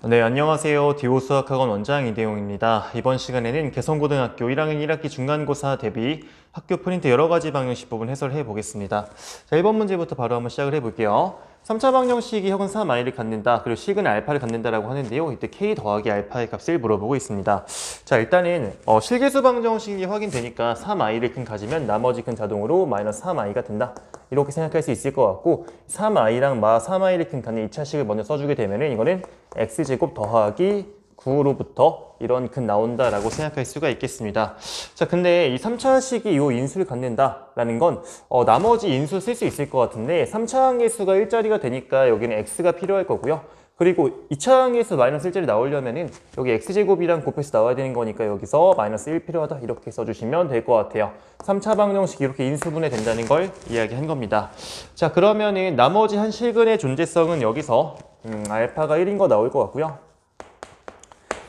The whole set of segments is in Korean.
네, 안녕하세요. 디오수학학원 원장 이대용입니다. 이번 시간에는 개성고등학교 1학년 1학기 중간고사 대비 학교 프린트 여러 가지 방정식 부분 해설해 보겠습니다. 자, 1번 문제부터 바로 한번 시작을 해 볼게요. 3차 방정식이 혁은 3i를 갖는다, 그리고 식은 알파를 갖는다라고 하는데요. 이때 k 더하기 알파의 값을 물어보고 있습니다. 자, 일단은 실계수 방정식이 확인되니까 3i를 근 가지면 나머지 근 자동으로 마이너스 3i가 된다. 이렇게 생각할 수 있을 것 같고 3i랑 마 3i를 근 갖는 2차식을 먼저 써주게 되면은 이거는 x제곱 더하기 9로부터 이런 근 나온다라고 생각할 수가 있겠습니다. 자, 근데 이 3차식이 이 인수를 갖는다라는 건 나머지 인수 쓸 수 있을 것 같은데 3차 항계수가 1자리가 되니까 여기는 x가 필요할 거고요. 그리고 2차 항계수 마이너스 1자리 나오려면은 여기 x제곱이랑 곱해서 나와야 되는 거니까 여기서 마이너스 1 필요하다 이렇게 써주시면 될 것 같아요. 3차 방정식이 이렇게 인수분해 된다는 걸 이야기한 겁니다. 자, 그러면은 나머지 한 실근의 존재성은 여기서 알파가 1인 거 나올 것 같고요.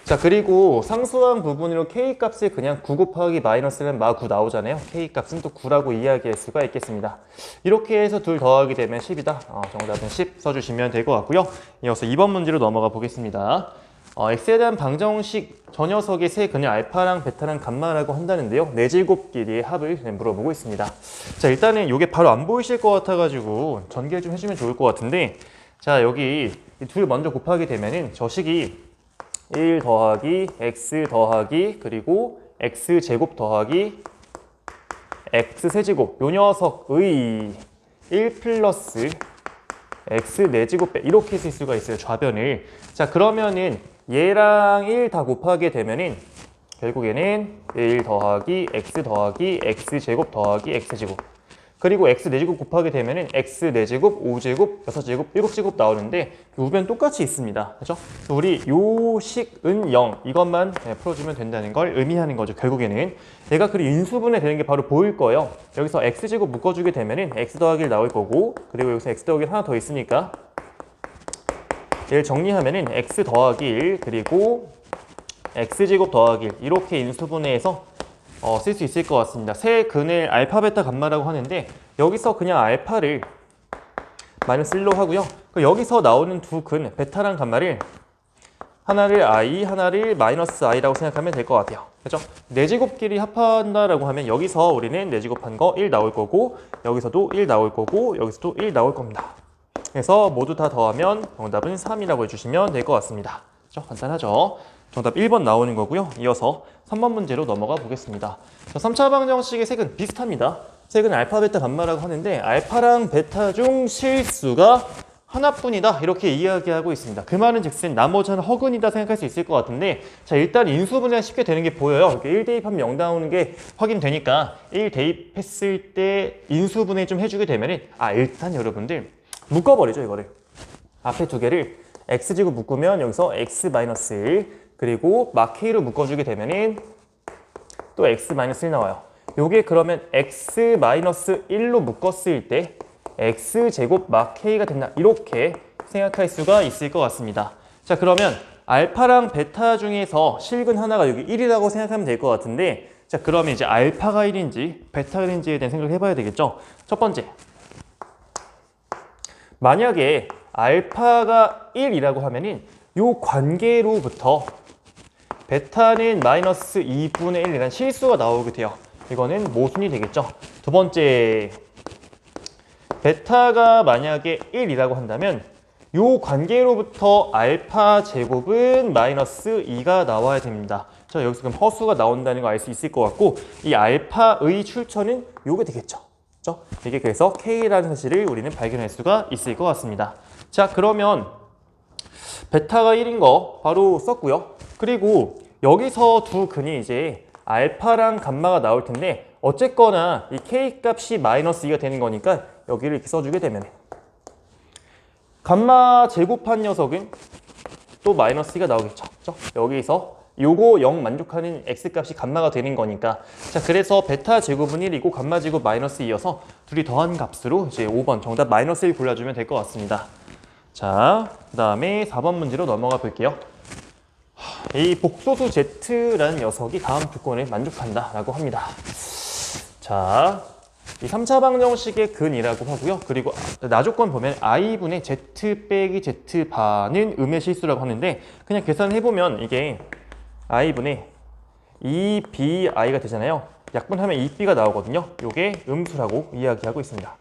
자, 그리고 상수항 부분으로 k 값을 그냥 9 곱하기 마이너스는 마 9 나오잖아요. k 값은 또 9라고 이야기할 수가 있겠습니다. 이렇게 해서 둘 더하기 되면 10이다. 정답은 10 써주시면 될 것 같고요. 이어서 2번 문제로 넘어가 보겠습니다. x에 대한 방정식 저 녀석의 세 근을 알파랑 베타랑 감마라고 한다는데요. 네 제곱끼리의 합을 물어보고 있습니다. 자, 일단은 이게 바로 안 보이실 것 같아가지고 전개 좀 해주면 좋을 것 같은데, 자, 여기 둘 먼저 곱하게 되면은 저 식이 1 더하기 x 더하기 그리고 x제곱 더하기 x세제곱 요 녀석의 1 플러스 x 4제곱 이렇게 쓸 수가 있어요, 좌변을. 자, 그러면은 얘랑 1 다 곱하게 되면은 결국에는 1 더하기 x 더하기 x제곱 더하기 x제곱 그리고 x 4제곱 곱하게 되면은 x 4제곱, 5제곱, 6제곱, 7제곱 나오는데 우변 똑같이 있습니다. 그렇죠? 우리 요 식은 0 이것만 풀어주면 된다는 걸 의미하는 거죠. 결국에는 얘가 그리 인수분해 되는 게 바로 보일 거예요. 여기서 x제곱 묶어주게 되면은 x 더하기 1 나올 거고, 그리고 여기서 x 더하기 1 하나 더 있으니까 얘를 정리하면은 x 더하기 1 그리고 x제곱 더하기 1 이렇게 인수분해해서 쓸 수 있을 것 같습니다. 세 근을 알파, 베타, 감마라고 하는데 여기서 그냥 알파를 마이너스 1로 하고요. 여기서 나오는 두 근, 베타랑 감마를 하나를 i, 하나를 마이너스 i라고 생각하면 될 것 같아요. 그렇죠? 네 제곱끼리 합한다라고 하면 여기서 우리는 네 제곱한 거 1 나올 거고, 여기서도 1 나올 거고, 여기서도 1 나올 겁니다. 그래서 모두 다 더하면 정답은 3이라고 해주시면 될 것 같습니다. 그렇죠? 간단하죠? 정답 1번 나오는 거고요. 이어서 3번 문제로 넘어가 보겠습니다. 3차 방정식의 색은 비슷합니다. 색은 알파, 베타, 감마라고 하는데 알파랑 베타 중 실수가 하나뿐이다 이렇게 이야기하고 있습니다. 그 말은 즉슨 나머지 하나 허근이다 생각할 수 있을 것 같은데, 자, 일단 인수분해가 쉽게 되는 게 보여요. 이렇게 1 대입하면 0 나오는 게 확인되니까 1 대입했을 때 인수분해 좀 해주게 되면은 일단 여러분들 묶어버리죠. 이거를 앞에 두 개를 x제곱 묶으면 여기서 x-1 그리고 막 k로 묶어주게 되면은 또 x-1 나와요. 요게 그러면 x-1로 묶었을 때 x제곱 막 k가 된다 이렇게 생각할 수가 있을 것 같습니다. 자, 그러면 알파랑 베타 중에서 실근 하나가 여기 1이라고 생각하면 될 것 같은데, 자, 그러면 이제 알파가 1인지 베타가 1인지에 대한 생각을 해봐야 되겠죠. 첫 번째, 만약에 알파가 1이라고 하면은 요 관계로부터 베타는 마이너스 2분의 1이라는 실수가 나오게 돼요. 이거는 모순이 되겠죠. 두 번째, 베타가 만약에 1이라고 한다면 요 관계로부터 알파 제곱은 마이너스 2가 나와야 됩니다. 자, 여기서 그럼 허수가 나온다는 거 알 수 있을 것 같고, 이 알파의 출처는 요게 되겠죠. 그렇죠? 이게 그래서 K라는 사실을 우리는 발견할 수가 있을 것 같습니다. 자, 그러면 베타가 1인 거 바로 썼고요. 그리고 여기서 두 근이 이제 알파랑 감마가 나올 텐데 어쨌거나 이 K 값이 마이너스 2가 되는 거니까 여기를 이렇게 써주게 되면 감마 제곱한 녀석은 또 마이너스 2가 나오겠죠. 그렇죠? 여기서 요거 0 만족하는 x 값이 감마가 되는 거니까, 자, 그래서 베타 제곱은 1이고 감마 제곱 마이너스 2여서 둘이 더한 값으로 이제 5번 정답 마이너스 1 골라주면 될 것 같습니다. 자, 그 다음에 4번 문제로 넘어가 볼게요. 이 복소수 Z라는 녀석이 다음 조건에 만족한다 라고 합니다. 자, 이 3차 방정식의 근이라고 하고요. 그리고 나조건 보면 i분의 z 빼기 z 반은 음의 실수라고 하는데 그냥 계산해보면 이게 i분의 2bi가 되잖아요. 약분하면 2b가 나오거든요. 이게 음수라고 이야기하고 있습니다.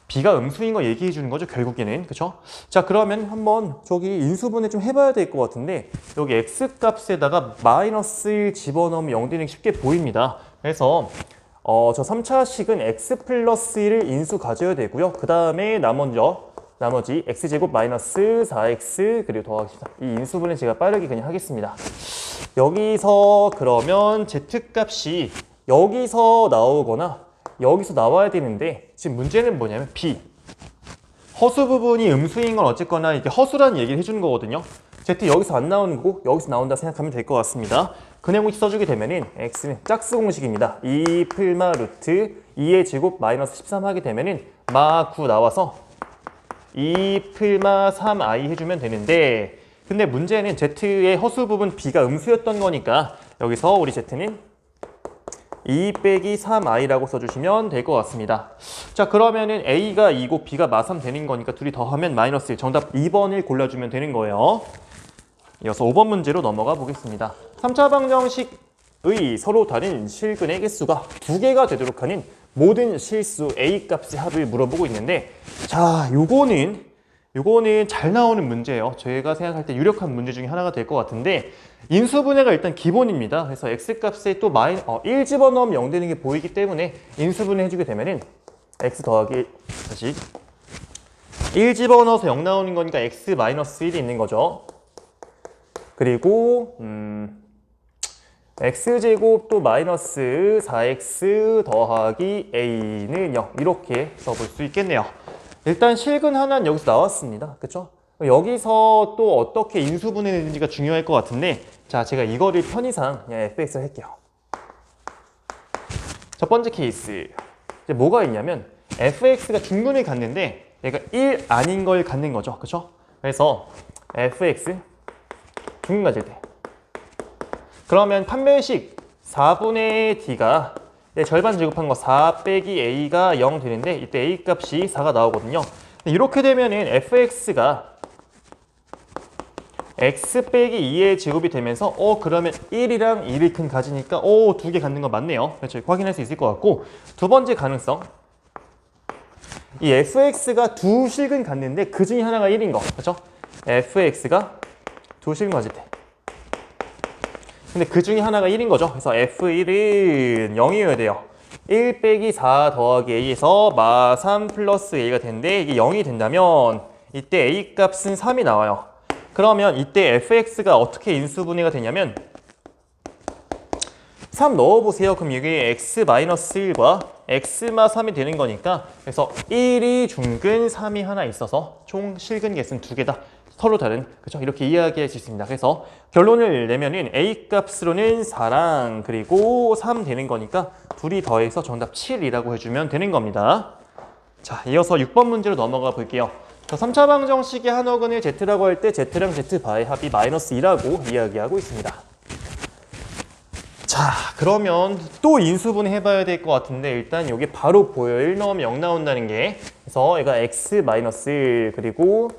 b가 음수인 거 얘기해 주는 거죠, 결국에는. 그쵸? 자, 그러면 한번 저기 인수분해 좀 해봐야 될 것 같은데 여기 x 값에다가 마이너스 1 집어넣으면 0 되는 게 쉽게 보입니다. 그래서 저 3차식은 x 플러스 1을 인수 가져야 되고요. 그 다음에 나머지 x제곱 마이너스 4x 그리고 더하기 14. 이 인수분해 제가 빠르게 그냥 하겠습니다. 여기서 그러면 z값이 여기서 나오거나 여기서 나와야 되는데 지금 문제는 뭐냐면 b. 허수 부분이 음수인 건 어쨌거나 이게 허수라는 얘기를 해주는 거거든요. z 여기서 안 나오는 거고 여기서 나온다 생각하면 될 것 같습니다. 근해공식 써주게 되면은 x는 짝수 공식입니다. 2 플마 루트 2의 제곱 마이너스 13 하게 되면은 마 9 나와서 2 플마 3i 해주면 되는데 근데 문제는 z의 허수 부분 b가 음수였던 거니까 여기서 우리 z는 2 빼기 3i라고 써주시면 될 것 같습니다. 자, 그러면은 a가 2고 b가 마3 되는 거니까 둘이 더하면 마이너스 1. 정답 2번을 골라주면 되는 거예요. 이어서 5번 문제로 넘어가 보겠습니다. 3차 방정식의 서로 다른 실근의 개수가 2개가 되도록 하는 모든 실수 a 값의 합을 물어보고 있는데 자, 요거는 잘 나오는 문제예요. 저희가 생각할 때 유력한 문제 중에 하나가 될 것 같은데 인수분해가 일단 기본입니다. 그래서 x값에 또 1 집어넣으면 0 되는 게 보이기 때문에 인수분해 해주게 되면은 x 더하기 다시 1 집어넣어서 0 나오는 거니까 x 마이너스 1이 있는 거죠. 그리고 x제곱 또 마이너스 4x 더하기 a는 0 이렇게 써볼 수 있겠네요. 일단 실근 하나는 여기서 나왔습니다. 그쵸? 여기서 또 어떻게 인수분해되는지가 중요할 것 같은데 자, 제가 이거를 편의상 그냥 fx를 할게요. 첫 번째 케이스 이제 뭐가 있냐면 fx가 중근을 갖는데 얘가 1 아닌 걸 갖는 거죠. 그쵸? 그래서 fx 중근 가질 때 그러면 판별식 4분의 d가 절반 제곱한 거 4 빼기 a가 0 되는데 이때 a 값이 4가 나오거든요. 이렇게 되면은 fx가 x 빼기 2의 제곱이 되면서 그러면 1이랑 2를 근 가지니까 2개 갖는 거 맞네요. 그렇죠? 확인할 수 있을 것 같고 두 번째 가능성 이 fx가 두 실근 갖는데 그 중에 하나가 1인 거 그렇죠? fx가 두 실근 가질 때 근데 그 중에 하나가 1인 거죠. 그래서 f1은 0이어야 돼요. 1 빼기 4 더하기 a에서 마 3 플러스 a가 되는데 이게 0이 된다면 이때 a 값은 3이 나와요. 그러면 이때 fx가 어떻게 인수분해가 되냐면 3 넣어보세요. 그럼 이게 x-1과 x마3이 되는 거니까 그래서 1이 중근, 3이 하나 있어서 총 실근 개수는 2개다. 서로 다른, 그렇죠? 이렇게 이야기할 수 있습니다. 그래서 결론을 내면은 a 값으로는 4랑 그리고 3 되는 거니까 둘이 더해서 정답 7이라고 해주면 되는 겁니다. 자, 이어서 6번 문제로 넘어가 볼게요. 3차 방정식의 한 어근을 z라고 할 때 z랑 z바의 합이 마이너스 2라고 이야기하고 있습니다. 자, 그러면 또 인수분해 해봐야 될 것 같은데 일단 여기 바로 보여요. 1 넣으면 0 나온다는 게. 그래서 얘가 x 마이너스 1 그리고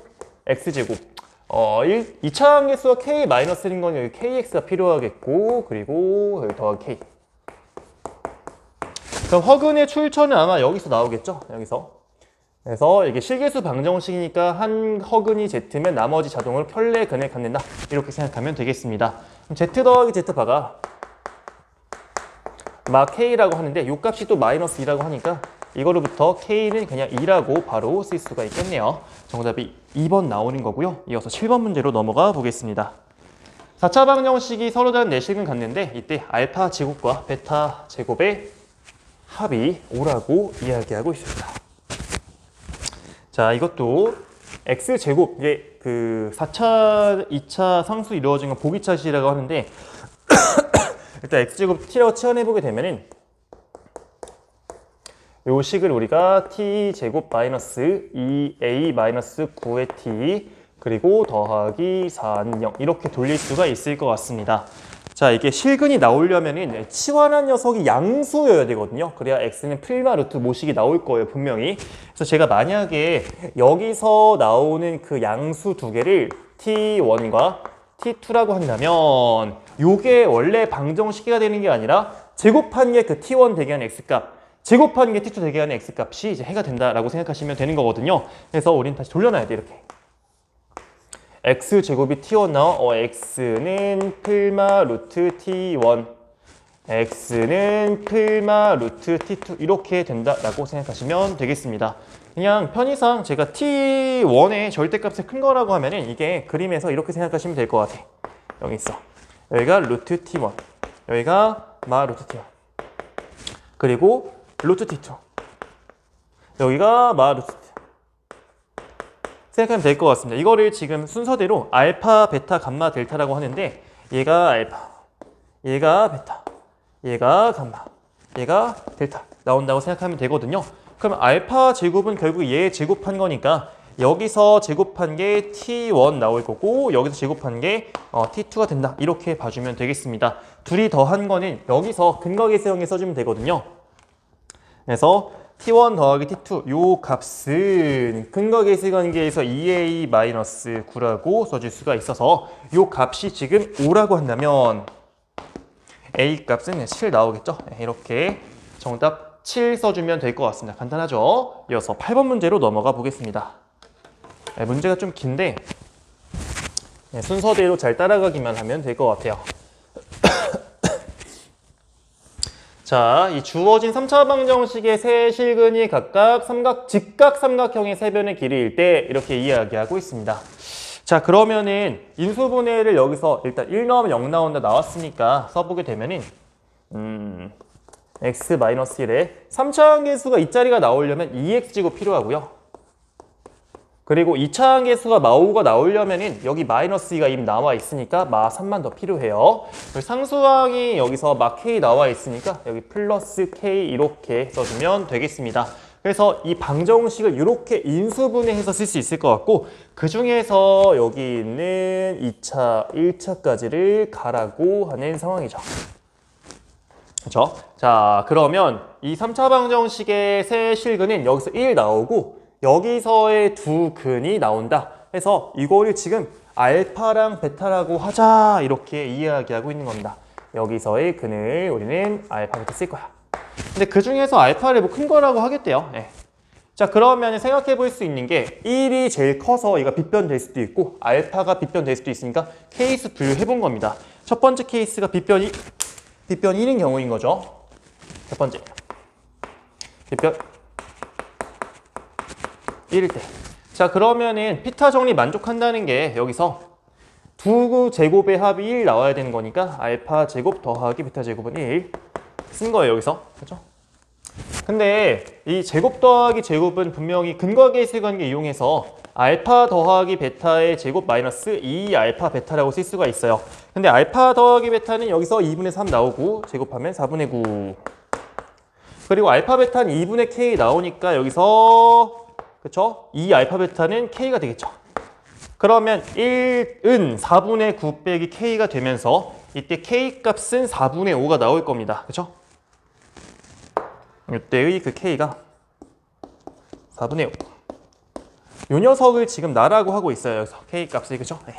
x제곱 2차 함계수가 k 마이너스 1인 건 여기 kx가 필요하겠고 그리고 여기 더하기 k. 그럼 허근의 출처는 아마 여기서 나오겠죠? 여기서. 그래서 이게 실계수 방정식이니까 한 허근이 z면 나머지 자동으로 편례 근을 갖는다. 이렇게 생각하면 되겠습니다. 그럼 z 더하기 z바가 마 k라고 하는데 이 값이 또 마이너스 2라고 하니까 이거로부터 k는 그냥 2라고 바로 쓸 수가 있겠네요. 정답이 2번 나오는 거고요. 이어서 7번 문제로 넘어가 보겠습니다. 4차 방정식이 서로 다른 내식은 갖는데 이때 알파 제곱과 베타 제곱의 합이 5라고 이야기하고 있습니다. 자, 이것도 x제곱, 이게 그 4차, 2차 상수 이루어진 건 보기차식이라고 하는데 일단 x제곱 t라고 치환해보게 되면은 요 식을 우리가 t제곱 마이너스 2a 마이너스 9의 t 그리고 더하기 4는 0 이렇게 돌릴 수가 있을 것 같습니다. 자, 이게 실근이 나오려면은 치환한 녀석이 양수여야 되거든요. 그래야 x는 풀마 루트 모식이 나올 거예요, 분명히. 그래서 제가 만약에 여기서 나오는 그 양수 두 개를 t1과 t2라고 한다면 요게 원래 방정식이가 되는 게 아니라 제곱한 게 그 t1 대개하는 x값, 제곱한 게 t2 대개하는 x값이 이제 해가 된다라고 생각하시면 되는 거거든요. 그래서 우린 다시 돌려놔야 돼, 이렇게. x제곱이 t1 나와. x는 풀마 루트 t1, x는 풀마 루트 t2 이렇게 된다라고 생각하시면 되겠습니다. 그냥 편의상 제가 t1의 절대값이 큰 거라고 하면은 이게 그림에서 이렇게 생각하시면 될 것 같아. 여기 있어. 여기가 루트 t1, 여기가 마 루트 t1, 그리고 루트 t2, 여기가 마 루트 t2. 생각하면 될 것 같습니다. 이거를 지금 순서대로 알파, 베타, 감마, 델타라고 하는데 얘가 알파, 얘가 베타, 얘가 감마, 얘가 델타 나온다고 생각하면 되거든요. 그럼 알파 제곱은 결국 얘 제곱한 거니까 여기서 제곱한 게 t1 나올 거고 여기서 제곱한 게 t2가 된다. 이렇게 봐주면 되겠습니다. 둘이 더한 거는 여기서 근거계수형에 써주면 되거든요. 그래서 t1 더하기 t2 요 값은 근거계수 관계에서 2a-9라고 써줄 수가 있어서 요 값이 지금 5라고 한다면 a 값은 7 나오겠죠? 이렇게 정답 7 써주면 될 것 같습니다. 간단하죠? 이어서 8번 문제로 넘어가 보겠습니다. 문제가 좀 긴데 순서대로 잘 따라가기만 하면 될 것 같아요. 자, 이 주어진 3차 방정식의 세 실근이 각각 직각 삼각형의 세 변의 길이일 때 이렇게 이야기하고 있습니다. 자, 그러면은 인수분해를 여기서 일단 1 넣으면 0 나온다 나왔으니까 써보게 되면은 x-1에 3차 함계수가 이 자리가 나오려면 2x제곱 필요하고요. 그리고 2차 함계수가 마5가 나오려면은 여기 -2가 이미 나와 있으니까 마3만 더 필요해요. 상수항이 여기서 마-k 나와 있으니까 여기 플러스 k 이렇게 써주면 되겠습니다. 그래서 이 방정식을 이렇게 인수분해해서 쓸 수 있을 것 같고 그 중에서 여기 있는 2차, 1차까지를 가라고 하는 상황이죠. 그렇죠? 자, 그러면 이 3차 방정식의 세 실근은 여기서 1 나오고 여기서의 두 근이 나온다 해서 이거를 지금 알파랑 베타라고 하자 이렇게 이야기하고 있는 겁니다. 여기서의 근을 우리는 알파, 베타 쓸 거야. 근데 그 중에서 알파를 뭐 큰 거라고 하겠대요. 네. 자, 그러면 생각해 볼 수 있는 게 1이 제일 커서 얘가 빗변될 수도 있고 알파가 빗변될 수도 있으니까 케이스 분류해 본 겁니다. 첫 번째 케이스가 빗변 1인 경우인 거죠. 첫 번째 빗변 1일 때. 자, 그러면은 피타 정리 만족한다는 게 여기서 두 제곱의 합이 1 나와야 되는 거니까 알파 제곱 더하기 베타 제곱은 1 쓴 거예요, 여기서. 그렇죠? 근데 이 제곱 더하기 제곱은 분명히 근거계수 관계 이용해서 알파 더하기 베타의 제곱 마이너스 2 알파 베타라고 쓸 수가 있어요. 근데 알파 더하기 베타는 여기서 2분의 3 나오고 제곱하면 4분의 9. 그리고 알파 베타는 2분의 k 나오니까 여기서 그쵸? 2 알파 베타는 k가 되겠죠. 그러면 1은 4분의 9 빼기 k가 되면서 이때 k 값은 4분의 5가 나올 겁니다. 그쵸? 이때의 그 k가 4분의 5. 요 녀석을 지금 나라고 하고 있어요. 여기서 k 값이. 그쵸? 네.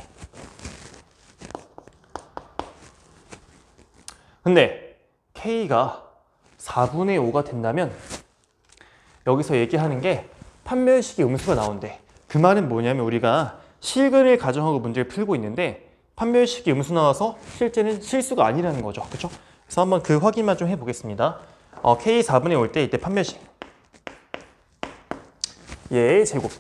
근데 k가 4분의 5가 된다면 여기서 얘기하는 게 판별식이 음수가 나온대. 그 말은 뭐냐면 우리가 실근을 가정하고 문제를 풀고 있는데 판별식이 음수 나와서 실제는 실수가 아니라는 거죠. 그렇죠? 그래서 한번 그 확인만 좀 해보겠습니다. k 4분의 5일 때 이때 판별식 얘의 제곱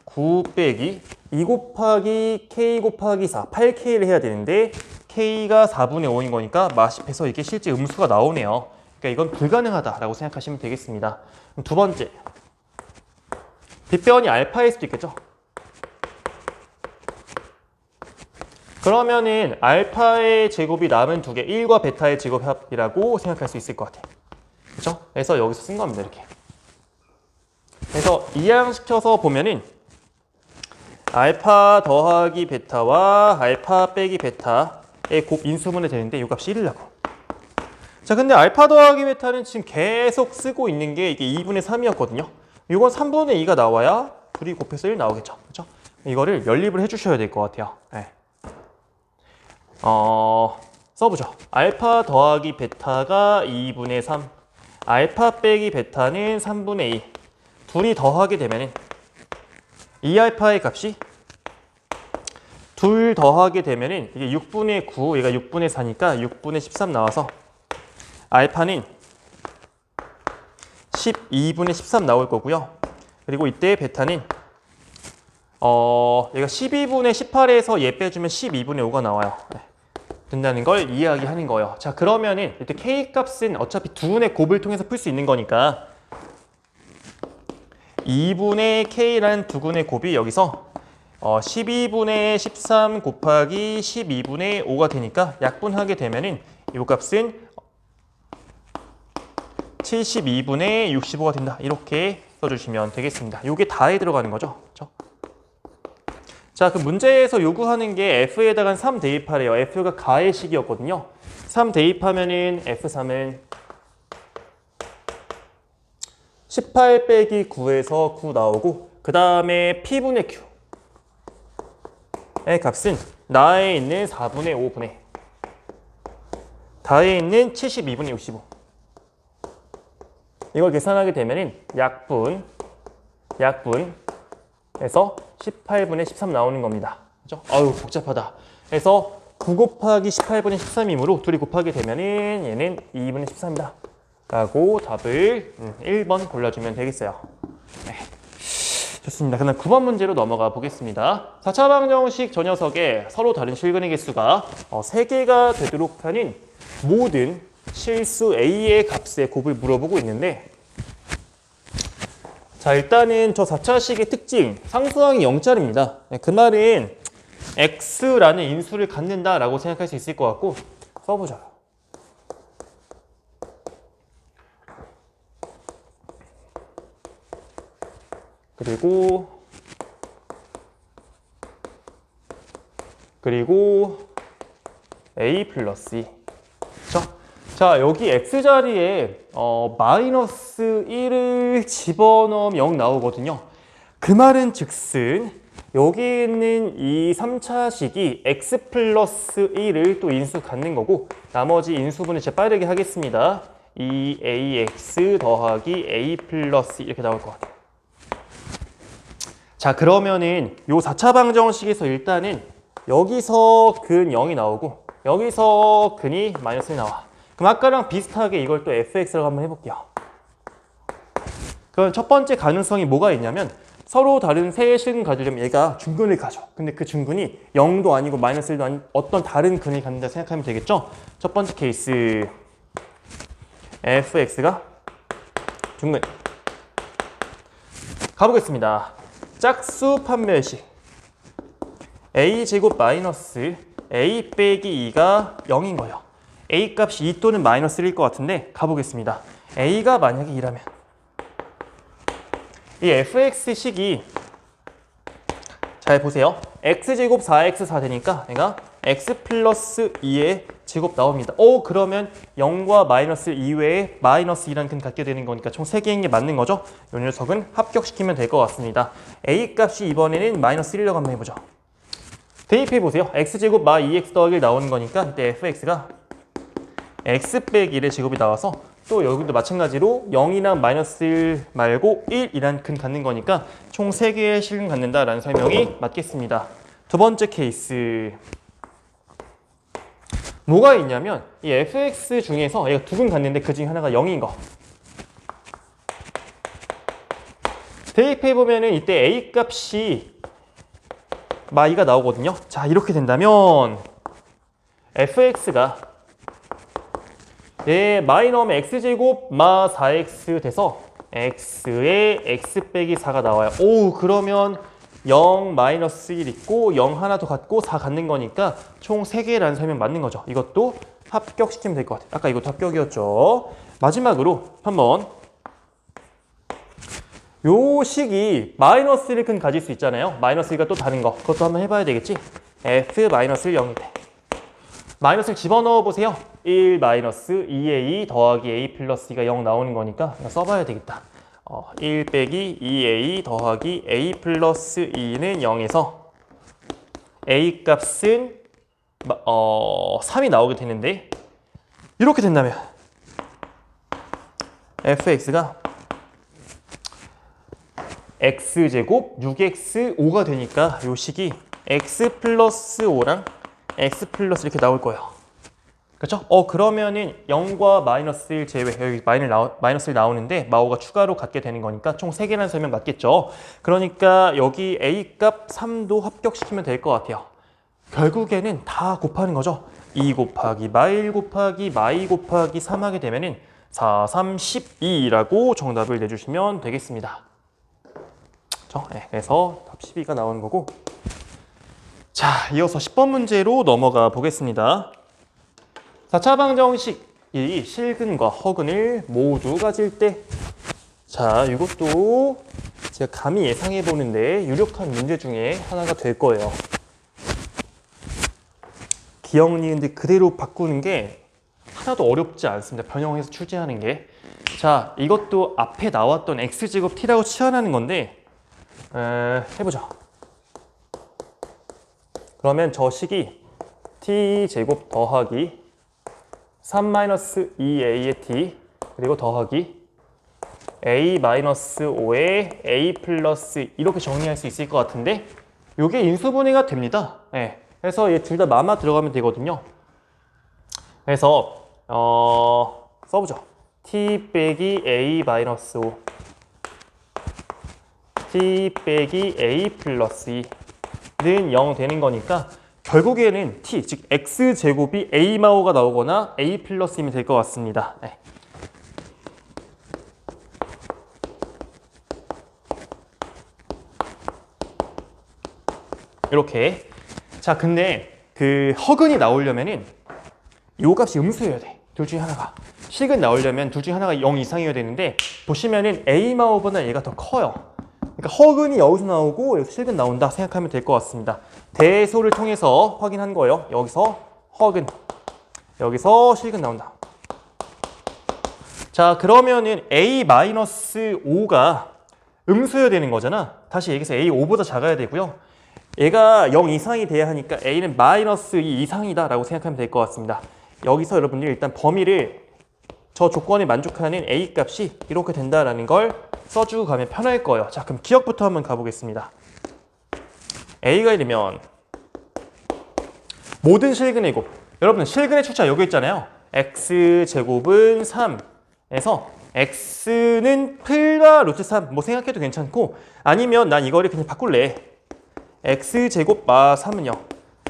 9 빼기 2 곱하기 k 곱하기 4 8k를 해야 되는데 k가 4분의 5인 거니까 마십해서 이게 실제 음수가 나오네요. 그러니까 이건 불가능하다라고 생각하시면 되겠습니다. 그럼 두 번째 빗변이 알파일 수도 있겠죠? 그러면은 알파의 제곱이 남은 두 개, 1과 베타의 제곱합이라고 생각할 수 있을 것 같아요. 그렇죠? 그래서 여기서 쓴 겁니다, 이렇게. 그래서 이항시켜서 보면은 알파 더하기 베타와 알파 빼기 베타 곱 인수분해 되는데 이 값이 1이라고. 자, 근데 알파 더하기 베타는 지금 계속 쓰고 있는 게 이게 2분의 3이었거든요. 이건 3분의 2가 나와야 둘이 곱해서 1 나오겠죠. 그렇죠? 이거를 연립을 해주셔야 될 것 같아요. 네. 써보죠. 알파 더하기 베타가 2분의 3, 알파 빼기 베타는 3분의 2. 둘이 더하게 되면은 2알파의 값이 둘 더하게 되면은 이게 6분의 9, 얘가 6분의 4니까 6분의 13 나와서 알파는 12분의 13 나올 거고요. 그리고 이때 베타는 얘가 12분의 18에서 얘 빼주면 12분의 5가 나와요. 네. 된다는 걸 이야기하는 거예요. 자, 그러면은 이때 K 값은 어차피 두분의 곱을 통해서 풀 수 있는 거니까 2분의 K라는 두분의 곱이 여기서 12분의 13 곱하기 12분의 5가 되니까 약분하게 되면은 이 값은 72분의 65가 된다. 이렇게 써주시면 되겠습니다. 이게 다에 들어가는 거죠. 그렇죠? 자, 그 문제에서 요구하는 게 F에다가 3 대입하래요. F가 가의 식이었거든요. 3 대입하면은 F3은 18 빼기 9에서 9 나오고, 그 다음에 P분의 Q의 값은 나에 있는 4분의 5분의 다에 있는 72분의 65. 이걸 계산하게 되면은 약분에서 18분의 13 나오는 겁니다. 그죠? 아유, 복잡하다. 그래서 9 곱하기 18분의 13이므로 둘이 곱하게 되면은 얘는 2분의 13이다. 라고 답을 1번 골라주면 되겠어요. 네. 좋습니다. 그럼 9번 문제로 넘어가 보겠습니다. 4차 방정식 저 녀석에 서로 다른 실근의 개수가 3개가 되도록 하는 모든 실수 A의 값의 곱을 물어보고 있는데, 자, 일단은 저 4차식의 특징, 상수항이 0짜리입니다. 그 말은 X라는 인수를 갖는다라고 생각할 수 있을 것 같고, 써보자. 그리고 A 플러스 2. 그렇죠? 자, 여기 X자리에 마이너스 1을 집어넣으면 0 나오거든요. 그 말은 즉슨 여기 있는 이 3차식이 X 플러스 1을 또 인수 갖는 거고, 나머지 인수분을 제가 빠르게 하겠습니다. 2AX 더하기 A 플러스 2 이렇게 나올 것 같아요. 자, 그러면은 요 4차 방정식에서 일단은 여기서 근 0이 나오고 여기서 근이 마이너스 1이 나와. 그럼 아까랑 비슷하게 이걸 또 fx라고 한번 해볼게요. 그럼 첫 번째 가능성이 뭐가 있냐면, 서로 다른 세 실근 가지려면 얘가 중근을 가져. 근데 그 중근이 0도 아니고 마이너스 1도 아닌 어떤 다른 근을 갖는다 생각하면 되겠죠? 첫 번째 케이스 fx가 중근. 가보겠습니다. 짝수 판별식 a제곱 마이너스 a 빼기 2가 0인 거예요. a 값이 2 또는 마이너스 1일 것 같은데 가보겠습니다. a가 만약에 2라면 이 fx식이, 잘 보세요. x제곱 4x4 되니까 얘가 x 플러스 2의 제곱 나옵니다. 그러면 0과 마이너스 이외에 마이너스 2라는 근 갖게 되는 거니까 총 3개인 게 맞는 거죠. 이 녀석은 합격시키면 될 것 같습니다. a 값이 이번에는 마이너스 1이라고 한번 해보죠. 대입해보세요. x제곱 마 2x 더하기 1 나오는 거니까 이때 fx가 x 빼기 1의 제곱이 나와서, 또 여기도 마찬가지로 0이나 마이너스 1 말고 1이란 근 갖는 거니까 총 3개의 실근 갖는다라는 설명이 맞겠습니다. 두 번째 케이스 뭐가 있냐면, 이 fx 중에서 얘가 두 근 갖는데 그 중에 하나가 0인 거. 대입해보면은 이때 a 값이 마 2가 나오거든요. 자, 이렇게 된다면 fx가 마이 넣으면 x제곱 마 4x 돼서 x에 x 빼기 4가 나와요. 그러면 0 마이너스 1 있고 0 하나 더 갖고 4 갖는 거니까 총 3개라는 설명 맞는 거죠. 이것도 합격시키면 될 것 같아요. 아까 이것도 합격이었죠. 마지막으로 한번 요 식이 마이너스 1을 근 가질 수 있잖아요. 마이너스 1가 또 다른 거, 그것도 한번 해봐야 되겠지. f 마이너스 1 0일 때 마이너스를 집어넣어 보세요. 1 마이너스 2a 더하기 a 플러스 2가 0 나오는 거니까 써봐야 되겠다. 1 빼기 2a 더하기 a 플러스 2는 0에서 a 값은 3이 나오게 되는데, 이렇게 된다면 fx가 x제곱 6x5가 되니까 이 식이 x 플러스 5랑 x 플러스 이렇게 나올 거예요. 그렇죠? 그러면은 0과 마이너스 1 제외, 여기 마이너스 1 나오는데 마오가 추가로 갖게 되는 거니까 총 3개라는 설명 맞겠죠? 그러니까 여기 a 값 3도 합격시키면 될 것 같아요. 결국에는 다 곱하는 거죠. 2 곱하기 마1 곱하기 마2 곱하기 3 하게 되면은 4, 3, 12라고 정답을 내주시면 되겠습니다. 그렇죠? 네, 그래서 답 12가 나오는 거고. 자, 이어서 10번 문제로 넘어가 보겠습니다. 4차 방정식이 실근과 허근을 모두 가질 때, 자, 이것도 제가 감히 예상해 보는데 유력한 문제 중에 하나가 될 거예요. 기억, 니은들 그대로 바꾸는 게 하나도 어렵지 않습니다. 변형해서 출제하는 게. 자, 이것도 앞에 나왔던 x제곱 t라고 치환하는 건데, 해보죠. 그러면 저 식이 t제곱 더하기 3-2a의 t 그리고 더하기 a-5의 a 플러스 이렇게 정리할 수 있을 것 같은데, 이게 인수분해가 됩니다. 네. 그래서 얘 둘 다 마마 들어가면 되거든요. 그래서 써보죠. t 빼기 a-5 t 빼기 a 플러스 2는 0 되는 거니까 결국에는 t, 즉 x제곱이 a-가 나오거나 a 플러스 2면 될 것 같습니다. 네. 이렇게. 자, 근데 그 허근이 나오려면은 요 값이 음수여야 돼. 둘 중에 하나가. 식은 나오려면 둘 중에 하나가 0 이상이어야 되는데, 보시면은 a-보다 얘가 더 커요. 그러니까 허근이 여기서 나오고 여기서 실근 나온다 생각하면 될 것 같습니다. 대소를 통해서 확인한 거예요. 여기서 허근, 여기서 실근 나온다. 자, 그러면은 a-5가 음수여야 되는 거잖아. 다시 여기서 a5보다 작아야 되고요. 얘가 0 이상이 돼야 하니까 a는 마이너스 2 이상이다 라고 생각하면 될 것 같습니다. 여기서 여러분들이 일단 범위를 저 조건에 만족하는 a 값이 이렇게 된다라는 걸 써주고 가면 편할 거예요. 자, 그럼 기억부터 한번 가보겠습니다. a가 되면 모든 실근의 곱, 여러분 실근의 출처 여기 있잖아요. x제곱은 3에서 x는 풀과 루트 3 뭐 생각해도 괜찮고, 아니면 난 이거를 그냥 바꿀래. x제곱 마 3은 0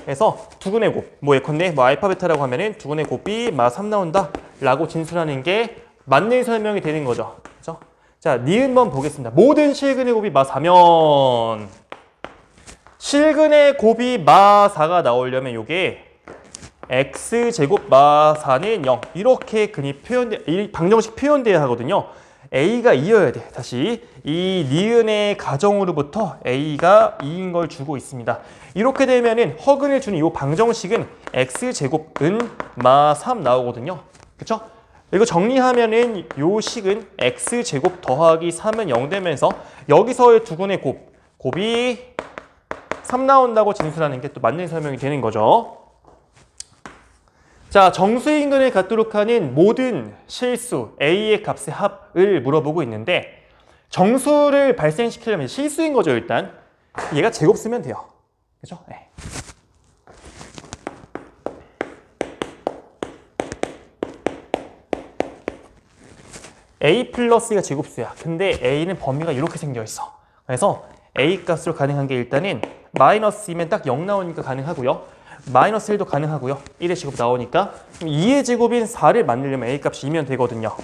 그래서 두근의 곱, 뭐 예컨대 뭐 알파 베타라고 하면은 두근의 곱이 마 3 나온다 라고 진술하는 게 맞는 설명이 되는 거죠. 그렇죠? 자, 니은번 보겠습니다. 모든 실근의 곱이 마 4면 실근의 곱이 마 4가 나오려면 요게 x제곱 마 4는 0 이렇게 그니 이 방정식 표현돼야 하거든요. a가 2여야 돼. 다시 이 니은의 가정으로부터 a가 2인 걸 주고 있습니다. 이렇게 되면은 허근을 주는 이 방정식은 x제곱은 마 3 나오거든요. 그쵸? 이거 정리하면은 요 식은 x제곱 더하기 3은 0 되면서 여기서의 두근의 곱이 3 나온다고 진술하는 게 또 맞는 설명이 되는 거죠. 자, 정수인근을 갖도록 하는 모든 실수 a의 값의 합을 물어보고 있는데, 정수를 발생시키려면 실수인 거죠. 일단 얘가 제곱 쓰면 돼요. 그죠? 네. a 플러스가 제곱수야. 근데 a는 범위가 이렇게 생겨 있어. 그래서 a 값으로 가능한 게 일단은 마이너스이면 딱 0 나오니까 가능하고요. 마이너스 1도 가능하고요. 1의 제곱 나오니까 2의 제곱인 4를 만들려면 a 값이 2면 되거든요.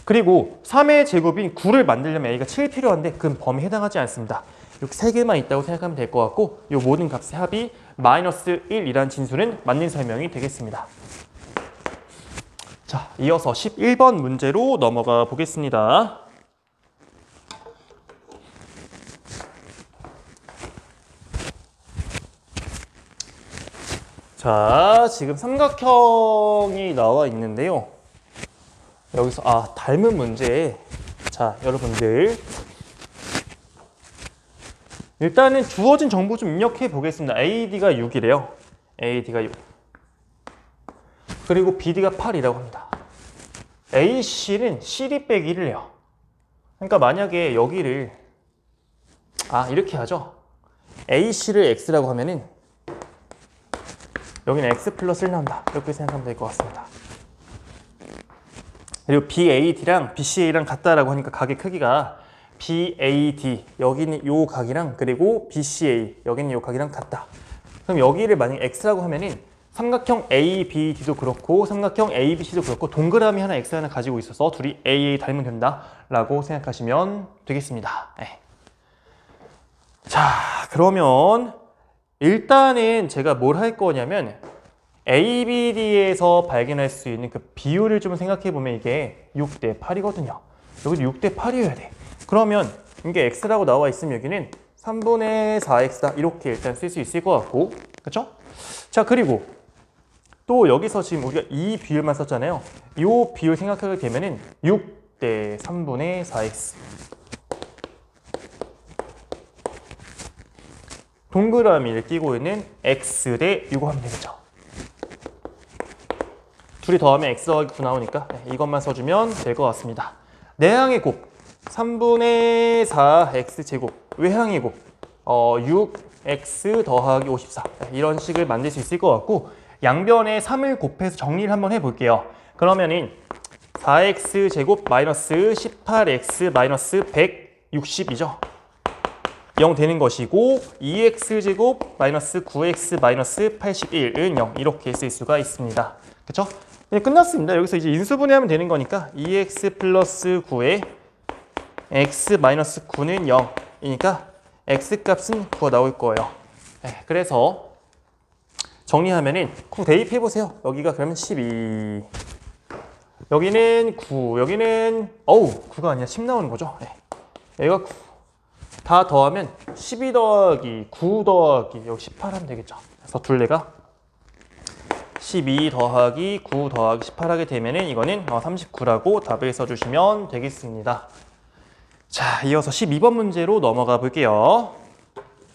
그리고 3의 제곱인 9를 만들려면 a가 7 필요한데 그건 범위에 해당하지 않습니다. 이렇게 3개만 있다고 생각하면 될 것 같고, 이 모든 값의 합이 마이너스 1이라는 진술은 맞는 설명이 되겠습니다. 자, 이어서 11번 문제로 넘어가 보겠습니다. 자, 지금 삼각형이 나와 있는데요. 여기서 닮은 문제. 자, 여러분들 일단은 주어진 정보 좀 입력해 보겠습니다. AD가 6이래요. AD가 6. 그리고 BD가 8이라고 합니다. AC는 CD 빼기 1을 해요. 그러니까 만약에 여기를 이렇게 하죠. AC를 X라고 하면은 여기는 X 플러스 1 나온다. 이렇게 생각하면 될 것 같습니다. 그리고 BAD랑 BCA랑 같다라고 하니까 각의 크기가 BAD 여기는 요 각이랑 그리고 BCA 여기는 요 각이랑 같다. 그럼 여기를 만약 X라고 하면은 삼각형 ABD도 그렇고 삼각형 ABC도 그렇고 동그라미 하나 X 하나 가지고 있어서 둘이 AA 닮으면 된다라고 생각하시면 되겠습니다. 네. 자, 그러면 일단은 제가 뭘 할 거냐면 ABD에서 발견할 수 있는 그 비율을 좀 생각해 보면 이게 6대 8이거든요. 여기도 6대 8이어야 돼. 그러면 이게 X라고 나와 있으면 여기는 3분의 4X다. 이렇게 일단 쓸 수 있을 것 같고. 그렇죠? 자, 그리고 또 여기서 지금 우리가 이 비율만 썼잖아요. 이 비율 생각하게 되면은 6대 3분의 4X. 동그라미를 끼고 있는 X 대 이거 하면 되겠죠. 둘이 더하면 X 더하기 9 나오니까 이것만 써주면 될 것 같습니다. 내항의 곱 3분의 4X 제곱 외항의 곱 6X 더하기 54 이런 식을 만들 수 있을 것 같고 양변에 3을 곱해서 정리를 한번 해볼게요. 그러면은 4X 제곱 마이너스 18X 마이너스 160이죠. 0 되는 것이고 2X 제곱 마이너스 9X 마이너스 81은 0 이렇게 쓸 수가 있습니다. 그쵸? 네, 끝났습니다. 여기서 이제 인수분해하면 되는 거니까 2X 플러스 9에 X 마이너스 9는 0이니까 X 값은 9가 나올 거예요. 네, 그래서 정리하면은 9 대입해보세요. 여기가 그러면 12 여기는 9 여기는 9가 아니라 10 나오는 거죠. 네. 여기가 9 다 더하면 12 더하기 9 더하기 여기 18 하면 되겠죠. 그래서 둘레가 12 더하기 9 더하기 18 하게 되면은 이거는 39라고 답을 써주시면 되겠습니다. 자, 이어서 12번 문제로 넘어가 볼게요.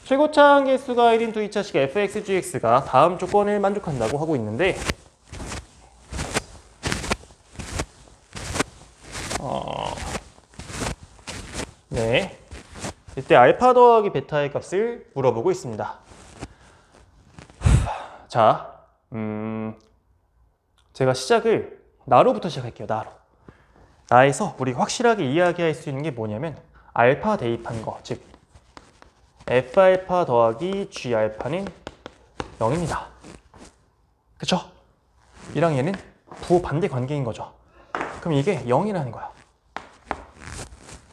최고차 한계수가 1인 2차식 fx,gx가 다음 조건을 만족한다고 하고 있는데 네, 이때 알파 더하기 베타의 값을 물어보고 있습니다. 자, 제가 시작을 나로부터 시작할게요. 나에서 우리 확실하게 이야기할 수 있는 게 뭐냐면 알파 대입한 거, 즉 F알파 더하기 G알파는 0입니다. 그쵸? 이랑 얘는 부호반대 관계인 거죠. 그럼 이게 0이라는 거야.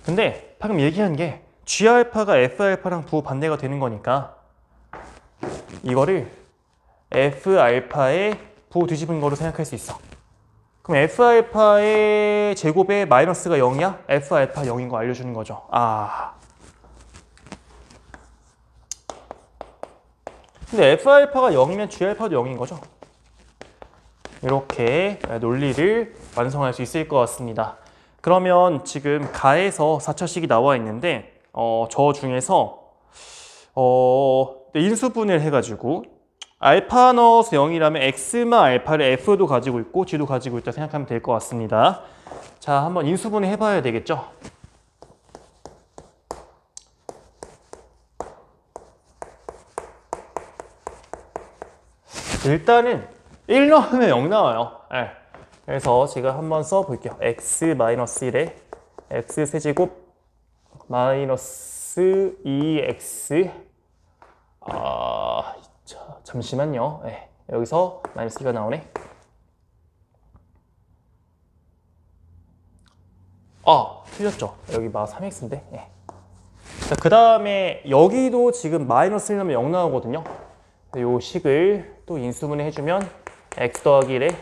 근데 방금 얘기한 게 G알파가 F알파랑 부호반대가 되는 거니까 이거를 F알파의 부호 뒤집은 거로 생각할 수 있어. 그럼 F알파의 제곱에 마이너스가 0이야? F알파 0인 거 알려주는 거죠. 근데 F알파가 0이면 G알파도 0인 거죠. 이렇게 논리를 완성할 수 있을 것 같습니다. 그러면 지금 가에서 4차식이 나와 있는데 저 중에서 인수분해를 해가지고 알파 넣어서 0이라면 X만 알파를 F도 가지고 있고 G도 가지고 있다 생각하면 될 것 같습니다. 자, 한번 인수분해 해봐야 되겠죠? 일단은 1 넣으면 0 나와요. 네. 그래서 제가 한번 써볼게요. X-1에 X세제곱 마이너스 2X 잠시만요. 네. 여기서 마이너스 2가 나오네. 틀렸죠. 여기 막 3X인데. 네. 자, 그 다음에 여기도 지금 마이너스 1 넣으면 0 나오거든요. 요 식을 또 인수분해 해주면 x 더하기 1에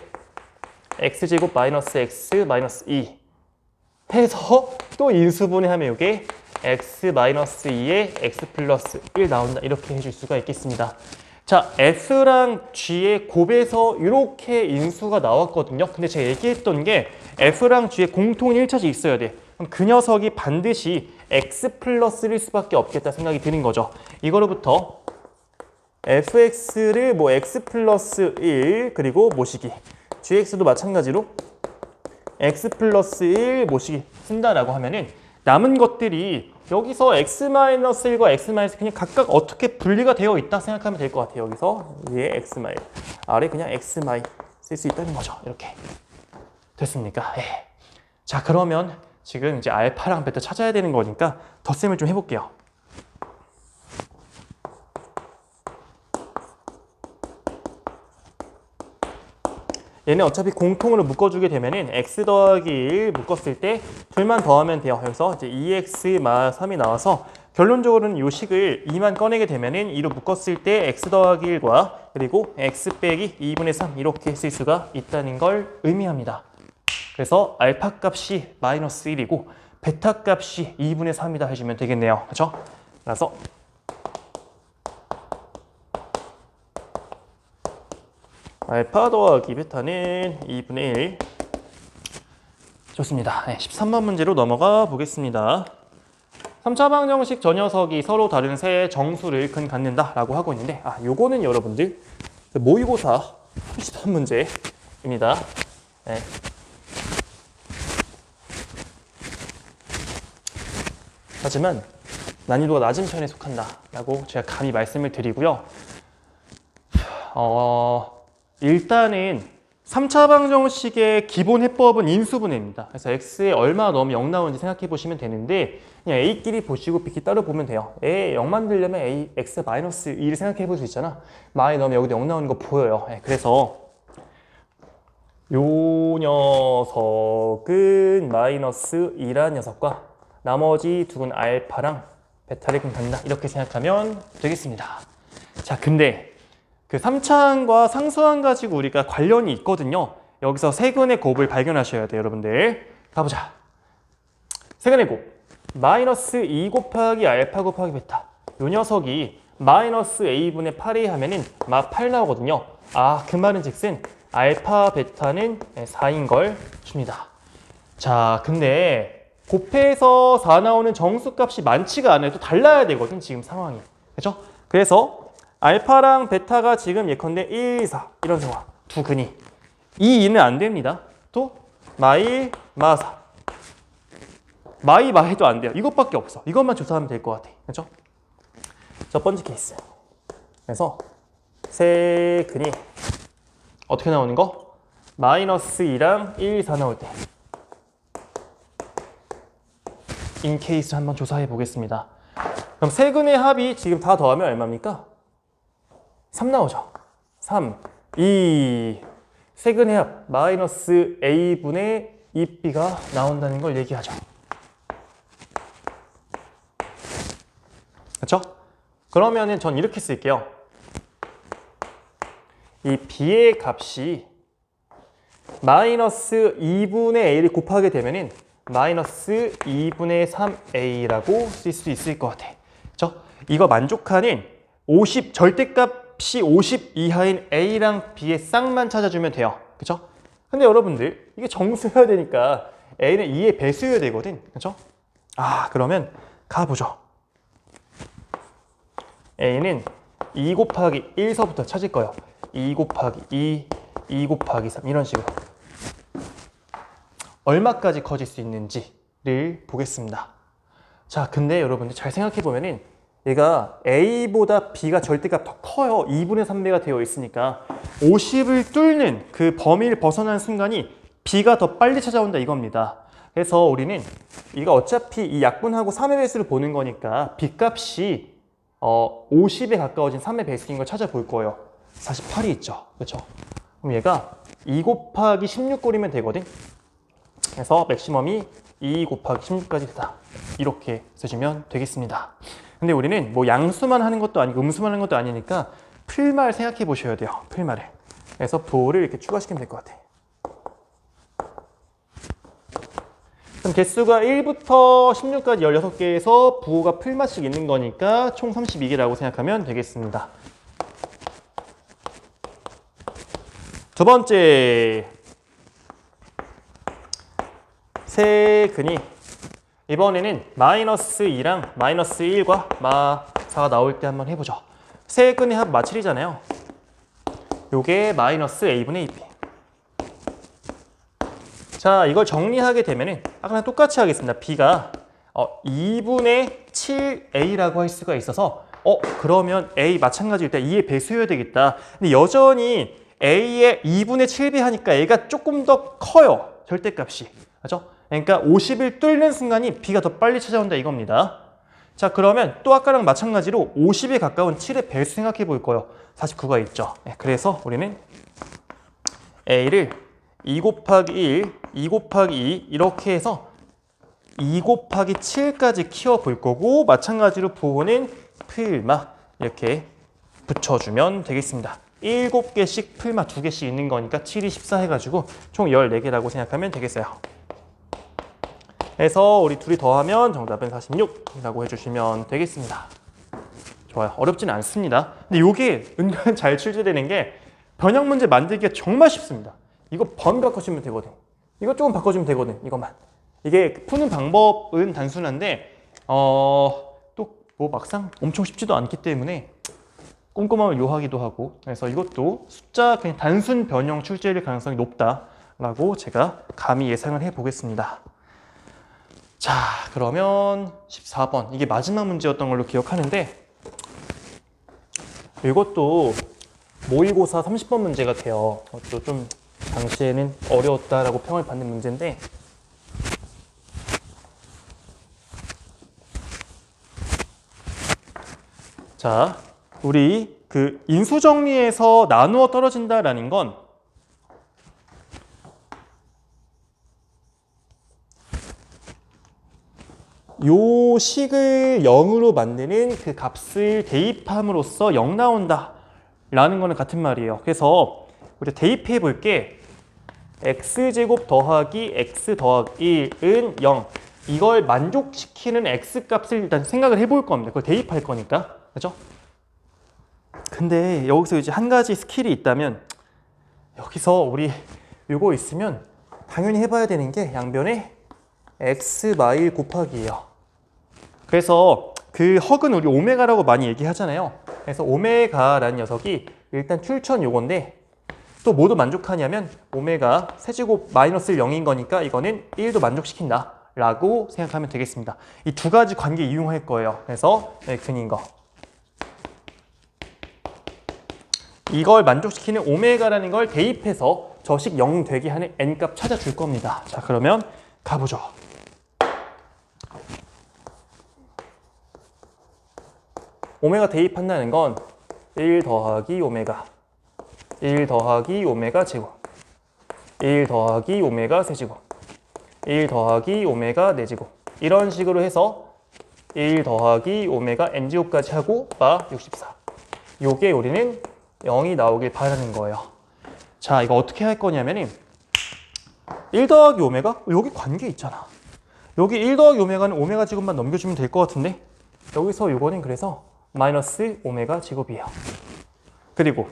x제곱 마이너스 x 마이너스 2 해서 또 인수분해 하면 이게 x 마이너스 2에 x 플러스 1 나온다. 이렇게 해줄 수가 있겠습니다. 자, F랑 G의 곱에서 이렇게 인수가 나왔거든요. 근데 제가 얘기했던 게 F랑 G의 공통인 1차식 있어야 돼. 그럼 그 녀석이 반드시 X 플러스 1일 수밖에 없겠다 생각이 드는 거죠. 이거로부터 fx를 뭐 x 플러스 1 그리고 모시기, gx도 마찬가지로 x 플러스 1 모시기 쓴다라고 하면은 남은 것들이 여기서 x 마이너스 1과 x 마이너스 그냥 각각 어떻게 분리가 되어 있다 생각하면 될 것 같아요. 여기서 위에 x 마이, 아래 그냥 x 마이 쓸 수 있다는 거죠. 이렇게 됐습니까? 예. 자, 그러면 지금 이제 알파랑 베타 찾아야 되는 거니까 덧셈을 좀 해볼게요. 얘는 어차피 공통으로 묶어주게 되면은 x 더하기 1 묶었을 때 둘만 더하면 돼요. 그래서 이제 2x 마 3이 나와서 결론적으로는 이 식을 2만 꺼내게 되면은 2로 묶었을 때 x 더하기 1과 그리고 x 빼기 2분의 3 이렇게 쓸 수가 있다는 걸 의미합니다. 그래서 알파 값이 마이너스 1이고 베타 값이 2분의 3이다 해주면 되겠네요. 그렇죠? 그래서 알파 더하기 베타는 2분의 1. 좋습니다. 네, 13번 문제로 넘어가 보겠습니다. 3차 방정식 저 녀석이 서로 다른 세 정수를 근 갖는다라고 하고 있는데, 요거는 여러분들 모의고사 33문제입니다. 네. 하지만 난이도가 낮은 편에 속한다라고 제가 감히 말씀을 드리고요. 일단은 3차 방정식의 기본 해법은 인수분해입니다. 그래서 x에 얼마 넣으면 0 나오는지 생각해 보시면 되는데 그냥 a끼리 보시고 b끼리 따로 보면 돼요. a 0 만들려면 a x 마이너스 2를 생각해 볼 수 있잖아. 마이 넣으면 여기도 0 나오는 거 보여요. 그래서 요 녀석은 마이너스 2라는 녀석과 나머지 두 군 알파랑 베타를 근간다 이렇게 생각하면 되겠습니다. 자, 근데 그 3차항과 상수항 가지고 우리가 관련이 있거든요. 여기서 세근의 곱을 발견하셔야 돼요, 여러분들. 가보자. 세근의 곱. 마이너스 2 곱하기 알파 곱하기 베타. 요 녀석이 마이너스 a분의 8이 하면은 막 8 나오거든요. 그 말은 즉슨 알파 베타는 4인 걸 줍니다. 자, 근데 곱해서 4 나오는 정수값이 많지가 않아요. 또 달라야 되거든, 지금 상황이. 그렇죠? 그래서 알파랑 베타가 지금 예컨대 1, 4 이런 상황 두 근이 2, 2는 안 됩니다. 또 마이, 마4 마이, 마해도 안 돼요. 이것밖에 없어. 이것만 조사하면 될 것 같아. 그렇죠? 첫 번째 케이스. 그래서 세 근이 어떻게 나오는 거? 마이너스 2랑 1, 4 나올 때 인케이스 한번 조사해 보겠습니다. 그럼 세 근의 합이 지금 다 더하면 얼마입니까? 3 나오죠. 3, 2, 세근의 합 마이너스 a분의 2b가 나온다는 걸 얘기하죠. 그렇죠? 그러면은 전 이렇게 쓸게요. 이 b의 값이 마이너스 2분의 a를 곱하게 되면은 마이너스 2분의 3a라고 쓸 수 있을 것 같아. 그렇죠? 이거 만족하는 50 절대값이 50 이하인 a랑 b의 쌍만 찾아주면 돼요. 그렇죠? 근데 여러분들 이게 정수여야 되니까 a는 2의 배수여야 되거든. 그렇죠? 그러면 가보죠. a는 2 곱하기 1서부터 찾을 거예요. 2 곱하기 2, 2 곱하기 3 이런 식으로 얼마까지 커질 수 있는지를 보겠습니다. 자, 근데 여러분들 잘 생각해 보면은 얘가 a보다 b가 절대값 더 커요. 2분의 3배가 되어 있으니까 50을 뚫는 그 범위를 벗어난 순간이 b가 더 빨리 찾아온다 이겁니다. 그래서 우리는 이거 어차피 이 약분하고 3의 배수를 보는 거니까 b 값이 50에 가까워진 3의 배수인 걸 찾아볼 거예요. 48이 있죠. 그렇죠? 그럼 얘가 2 곱하기 16꼴이면 되거든. 그래서 맥시멈이 2 곱하기 16까지 되다. 이렇게 쓰시면 되겠습니다. 근데 우리는 뭐 양수만 하는 것도 아니고 음수만 하는 것도 아니니까 풀말 생각해 보셔야 돼요. 풀말을. 그래서 부호를 이렇게 추가시키면 될 것 같아. 그럼 개수가 1부터 16까지 16개에서 부호가 풀맛씩 있는 거니까 총 32개라고 생각하면 되겠습니다. 두 번째 세근이 이번에는 마이너스 2랑 마이너스 1과 마4가 나올 때 한번 해보죠. 세근의 합 마7이잖아요. 요게 마이너스 a분의 2p. 자, 이걸 정리하게 되면은 아까랑 똑같이 하겠습니다. b가 2분의 7a라고 할 수가 있어서 그러면 a 마찬가지일 때 2의 배수여야 되겠다. 근데 여전히 a의 2분의 7b 하니까 a가 조금 더 커요. 절대값이. 맞죠? 그러니까 50을 뚫는 순간이 b가 더 빨리 찾아온다 이겁니다. 자, 그러면 또 아까랑 마찬가지로 50에 가까운 7의 배수 생각해 볼 거예요. 49가 있죠. 그래서 우리는 a를 2 곱하기 1, 2 곱하기 2 이렇게 해서 2 곱하기 7까지 키워 볼 거고 마찬가지로 부호는 풀마 이렇게 붙여주면 되겠습니다. 7개씩 풀마 2개씩 있는 거니까 7이 14 해가지고 총 14개라고 생각하면 되겠어요. 그래서 우리 둘이 더하면 정답은 46이라고 해주시면 되겠습니다. 좋아요. 어렵지는 않습니다. 근데 이게 은근 잘 출제되는 게 변형 문제 만들기가 정말 쉽습니다. 이거 범위 바꿔주면 되거든. 이거 조금 바꿔주면 되거든. 이것만. 이게 푸는 방법은 단순한데 또 뭐 막상 엄청 쉽지도 않기 때문에 꼼꼼함을 요하기도 하고 그래서 이것도 숫자 그냥 단순 변형 출제일 가능성이 높다라고 제가 감히 예상을 해보겠습니다. 자, 그러면 14번 이게 마지막 문제였던 걸로 기억하는데 이것도 모의고사 30번 문제 같아요. 또 좀 당시에는 어려웠다라고 평을 받는 문제인데 자, 우리 그 인수정리에서 나누어 떨어진다라는 건 요 식을 0으로 만드는 그 값을 대입함으로써 0 나온다 라는 거는 같은 말이에요. 그래서 우리 대입해 볼게 x제곱 더하기 x 더하기 1은 0 이걸 만족시키는 x값을 일단 생각을 해볼 겁니다. 그걸 대입할 거니까 그죠? 근데 여기서 이제 한 가지 스킬이 있다면 여기서 우리 요거 있으면 당연히 해봐야 되는 게 양변에 x 마일 곱하기예요. 그래서 그 헉은 우리 오메가라고 많이 얘기하잖아요. 그래서 오메가라는 녀석이 일단 출처는 요건데 또 뭐도 만족하냐면 오메가 세제곱 마이너스 0인 거니까 이거는 1도 만족시킨다 라고 생각하면 되겠습니다. 이 두 가지 관계 이용할 거예요. 그래서 근인 거 이걸 만족시키는 오메가라는 걸 대입해서 저식 0 되게 하는 n값 찾아줄 겁니다. 자, 그러면 가보죠. 오메가 대입한다는 건 1 더하기 오메가 1 더하기 오메가 제곱 1 더하기 오메가 세제곱 1 더하기 오메가 4제곱 이런 식으로 해서 1 더하기 오메가 n제곱까지 하고 바 64 요게 우리는 0이 나오길 바라는 거예요. 자, 이거 어떻게 할 거냐면은 1 더하기 오메가 여기 관계 있잖아. 여기 1 더하기 오메가는 오메가 제곱만 넘겨주면 될 것 같은데 여기서 요거는 그래서 마이너스 오메가 제곱이에요. 그리고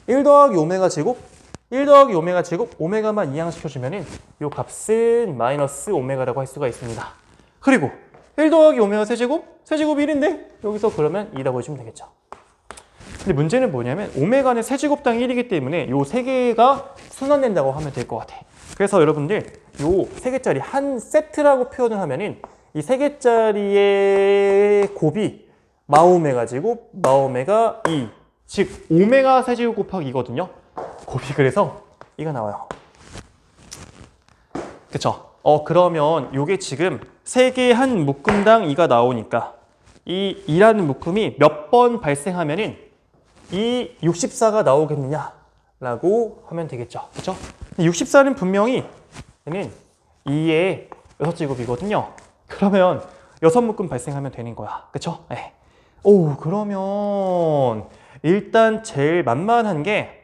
1 더하기 오메가 제곱 1 더하기 오메가 제곱 오메가만 이항시켜주면은 요 값은 마이너스 오메가라고 할 수가 있습니다. 그리고 1 더하기 오메가 세제곱 세제곱이 1인데 여기서 그러면 2라고 해주면 되겠죠. 근데 문제는 뭐냐면 오메가는 세제곱당 1이기 때문에 요 세 개가 순환된다고 하면 될 것 같아. 그래서 여러분들 요 세 개짜리 한 세트라고 표현을 하면은 이 세 개짜리의 곱이 마오메가 제곱 마오메가 2 즉 오메가 세제곱 곱하기 2거든요. 곱이 그래서 2가 나와요. 그쵸? 그러면 요게 지금 세 개의 한 묶음당 2가 나오니까 이 2라는 묶음이 몇 번 발생하면은 이 64가 나오겠느냐라고 하면 되겠죠. 그렇죠? 64는 분명히 얘는 2의 6제곱이거든요. 그러면 6묶음 발생하면 되는 거야. 그렇죠? 네. 오, 그러면 일단 제일 만만한 게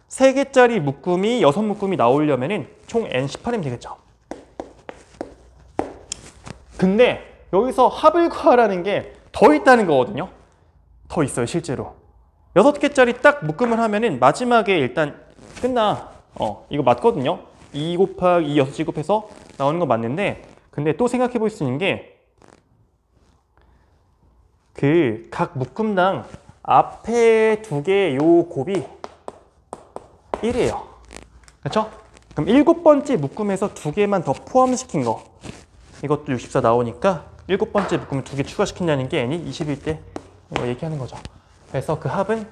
3개짜리 묶음이 6묶음이 나오려면은 총 n18이면 되겠죠. 근데 여기서 합을 구하라는 게 더 있다는 거거든요. 더 있어요, 실제로. 6개짜리 딱 묶음을 하면은 마지막에 일단 끝나. 이거 맞거든요. 2 곱하기 6지 곱해서 나오는 거 맞는데, 근데 또 생각해 볼 수 있는 게 그 각 묶음당 앞에 두 개 요 곱이 1이에요. 그렇죠? 그럼 7번째 묶음에서 두 개만 더 포함시킨 거, 이것도 64 나오니까 7번째 묶음을 두 개 추가시킨다는 게 n이 21대 이거 얘기하는 거죠. 그래서 그 합은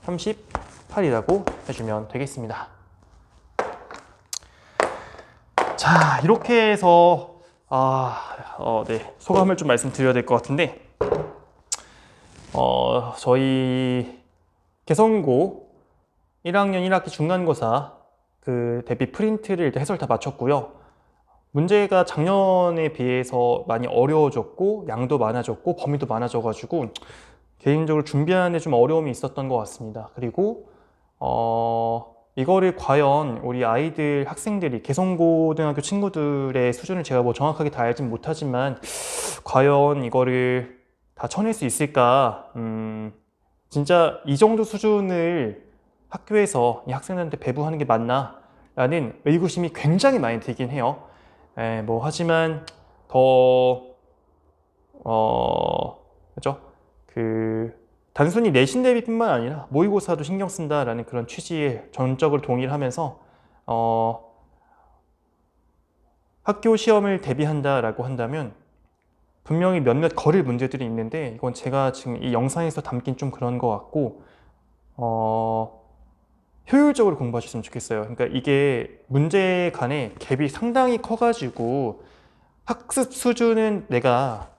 38이라고 해주면 되겠습니다. 자, 이렇게 해서 네, 소감을 좀 말씀드려야 될 것 같은데, 저희 개성고 1학년 1학기 중간고사 그 대비 프린트를 일단 해설 다 마쳤고요. 문제가 작년에 비해서 많이 어려워졌고 양도 많아졌고 범위도 많아져가지고 개인적으로 준비하는 데 좀 어려움이 있었던 것 같습니다. 그리고 이거를 과연 우리 아이들, 학생들이 개성고등학교 친구들의 수준을 제가 뭐 정확하게 다 알진 못하지만 과연 이거를 다 쳐낼 수 있을까? 진짜 이 정도 수준을 학교에서 이 학생들한테 배부하는 게 맞나? 라는 의구심이 굉장히 많이 들긴 해요. 뭐 하지만 그죠? 단순히 내신 대비뿐만 아니라 모의고사도 신경 쓴다라는 그런 취지에 전적으로 동의를 하면서 학교 시험을 대비한다라고 한다면 분명히 몇몇 거릴 문제들이 있는데 이건 제가 지금 이 영상에서 담긴 좀 그런 것 같고 효율적으로 공부하셨으면 좋겠어요. 그러니까 이게 문제 간의 갭이 상당히 커가지고 학습 수준은 내가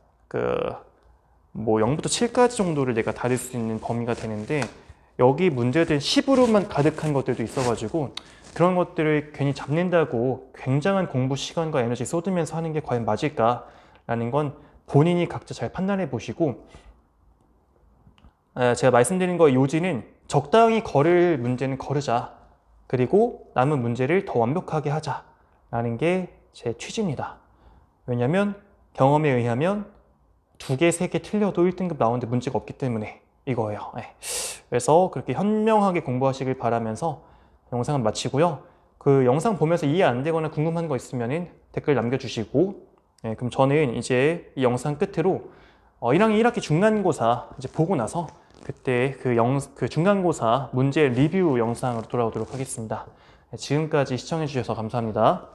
뭐 0부터 7까지 정도를 내가 다룰 수 있는 범위가 되는데 여기 문제들 10으로만 가득한 것들도 있어가지고 그런 것들을 괜히 잡는다고 굉장한 공부 시간과 에너지 쏟으면서 하는 게 과연 맞을까라는 건 본인이 각자 잘 판단해 보시고, 제가 말씀드린 거 요지는 적당히 거를 문제는 거르자, 그리고 남은 문제를 더 완벽하게 하자라는 게 제 취지입니다. 왜냐하면 경험에 의하면 2개, 3개 틀려도 1등급 나오는데 문제가 없기 때문에 이거예요. 그래서 그렇게 현명하게 공부하시길 바라면서 영상은 마치고요. 그 영상 보면서 이해 안 되거나 궁금한 거 있으면 댓글 남겨주시고, 그럼 저는 이제 이 영상 끝으로 1학년 1학기 중간고사 이제 보고 나서 그때 그 중간고사 문제 리뷰 영상으로 돌아오도록 하겠습니다. 지금까지 시청해 주셔서 감사합니다.